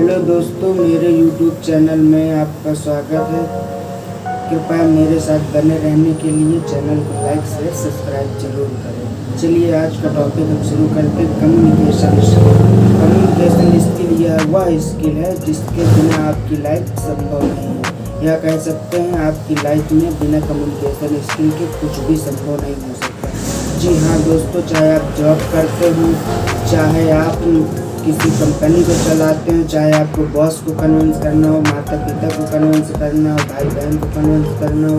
Hello दोस्तों, मेरे YouTube channel में आपका स्वागत है। कृपया मेरे साथ बने रहने के लिए चैनल को लाइक शेयर सब्सक्राइब जरूर करें। चलिए आज का टॉपिक हम शुरू करते हैं। Communication skill. कम्युनिकेशन स्किल यह वह स्किल है जिसके बिना आपकी लाइफ संभव नहीं है। यह कह सकते हैं आपकी लाइफ में बिना कम्युनिकेशन स्किल के कुछ भी संभव नहीं हो सकता। जी हाँ दोस्तों, चाहे आप जॉब करते हो, चाहे आप किसी कंपनी को चलाते हो, चाहे आपको बॉस को कन्विंस करना हो, माता पिता को कन्विंस करना हो, भाई बहन को कन्विंस करना हो,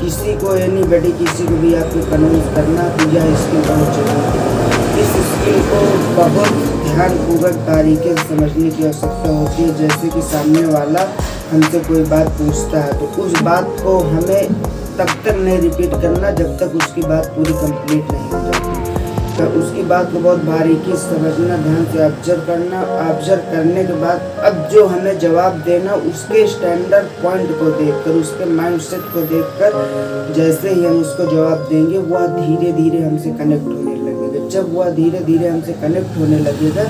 किसी को एनीबॉडी किसी को भी आपको कन्विंस करना, तो यह स्किल बहुत जरूरी है। इस स्किल को बहुत ध्यानपूर्वक बारीकी से समझने की आवश्यकता होती है। जैसे कि सामने वाला हमसे कोई बात पूछता है तो उस बात को हमें तब तक नहीं रिपीट करना जब तक उसकी बात पूरी कंप्लीट नहीं हो जाती। तो उसकी बात को बहुत बारीकी से समझना, ध्यान से ऑब्जर्व करना। ऑब्जर्व करने के बाद अब जो हमें जवाब देना, उसके स्टैंडर्ड पॉइंट को देखकर, उसके माइंडसेट को देखकर जैसे ही हम उसको जवाब देंगे वह धीरे धीरे हमसे कनेक्ट होने लगेगा। जब वह धीरे धीरे हमसे कनेक्ट होने लगेगा,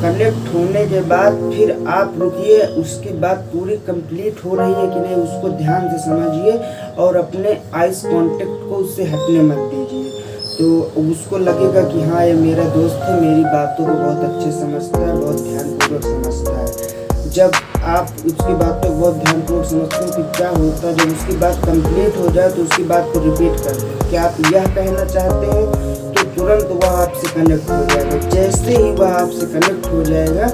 कनेक्ट होने के बाद फिर आप रुकिए, उसकी बात पूरी कंप्लीट हो रही है कि नहीं उसको ध्यान से समझिए और अपने आइस कांटेक्ट को उससे हटने मत दीजिए। तो उसको लगेगा कि हाँ ये मेरा दोस्त है, मेरी बातों को बहुत अच्छे समझता है, बहुत ध्यानपूर्वक समझता है। जब आप उसकी बातों को बहुत ध्यानपूर्वक समझते हो कि क्या होता है, जब उसकी बात कंप्लीट हो जाए तो उसकी बात को रिपीट कर दें। क्या आप यह कहना चाहते हैं तो तुरंत वह आपसे कनेक्ट हो जाएगा। जैसे ही वह आपसे कनेक्ट हो जाएगा,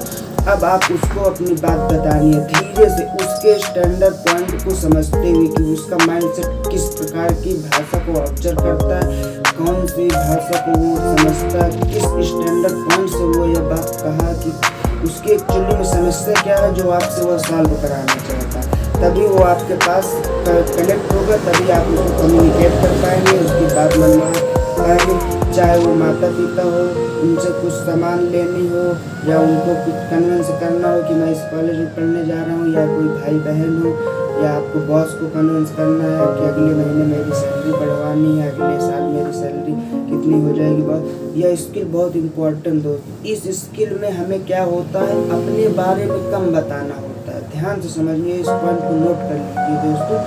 अब आप उसको अपनी बात बतानी है धीरे से, उसके स्टैंडर्ड पॉइंट को समझते हुए कि उसका माइंडसेट किस प्रकार की भाषा को ऑब्जर्व करता है, कौन सी भाषा को वो समझता है, किस स्टैंडर्ड पॉइंट से वो यह बात कहा, कि उसकी एक्चुअली में समस्या क्या है जो आपसे वो सॉल्व कराना चाहता है। तभी वो आपके पास कनेक्ट होगा, तभी आप उसको कम्युनिकेट कर पाएंगे, उसकी बात मनवा पाएंगे। चाहे वो माता पिता हो, उनसे कुछ सामान लेनी हो, या उनको कुछ कन्विंस करना हो कि मैं इस कॉलेज में पढ़ने जा रहा हूँ, या कोई भाई बहन हो, या आपको बॉस को कन्विंस करना है कि अगले महीने मेरी सैलरी बढ़वानी है, अगले साल मेरी सैलरी कितनी हो जाएगी। बहुत यह स्किल बहुत इम्पोर्टेंट दोस्त। इस स्किल में हमें क्या होता है, अपने बारे में कम बताना होता है। ध्यान से समझिए, इस पॉइंट को नोट कर लीजिए दोस्तों।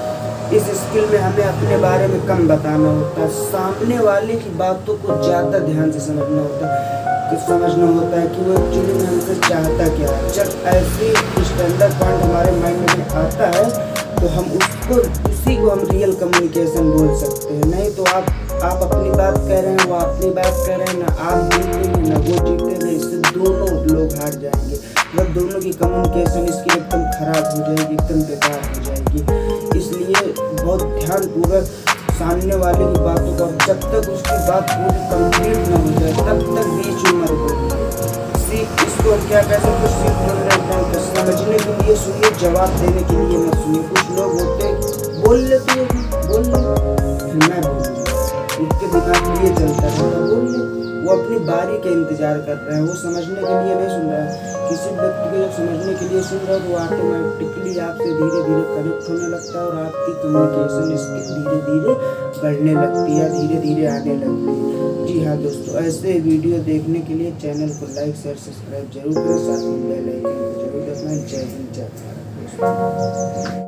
इस स्किल में हमें अपने बारे में कम बताना होता है, सामने वाले की बातों को ज़्यादा ध्यान से समझना होता है कि वो एक्चुअली में हमसे चाहता क्या है। जब ऐसी स्टैंडर्ड पॉइंट हमारे माइंड में आता है तो हम उसी को हम रियल कम्युनिकेशन बोल सकते हैं। नहीं तो आप अपनी बात कह रहे हैं, वो अपनी बात कह रहे हैं, ना आप जीतेंगे ना वो जीतेंगे, इससे दोनों लोग हार जाएंगे। मतलब दोनों की कम्युनिकेशन स्किल एकदम खराब हो जाएगी, एकदम बेकार हो जाएगी। इसलिए बहुत ध्यानपूर्वक सामने वाले की बातों को, जब तक उसकी बात पूरी कंप्लीट न हो जाए तब तक बीच में मत बोलिए। इसको हम क्या कह सकते हैं, समझने के लिए सुनिए, जवाब देने के लिए मत सुनिए। कुछ लोग होते बोल लेते हैं, मैं बोलूँगा, उसके दिमाग में ये चलता है बोल ले। वो अपनी बारी का इंतजार कर रहे हैं, वो समझने के लिए नहीं सुन रहा है। किसी व्यक्ति को जब समझने के लिए सुन रहा है तो वो ऑटोमेटिकली आपसे धीरे धीरे कनेक्ट होने लगता है और आपकी कम्युनिकेशन स्किल धीरे धीरे बढ़ने लगती है, धीरे धीरे आने लगती है। जी हाँ दोस्तों, ऐसे वीडियो देखने के लिए चैनल को लाइक शेयर सब्सक्राइब जरूर करें, साथ में बेल आइकन को जरूर दबाएं। जय हिंद, जय भारत दोस्तों।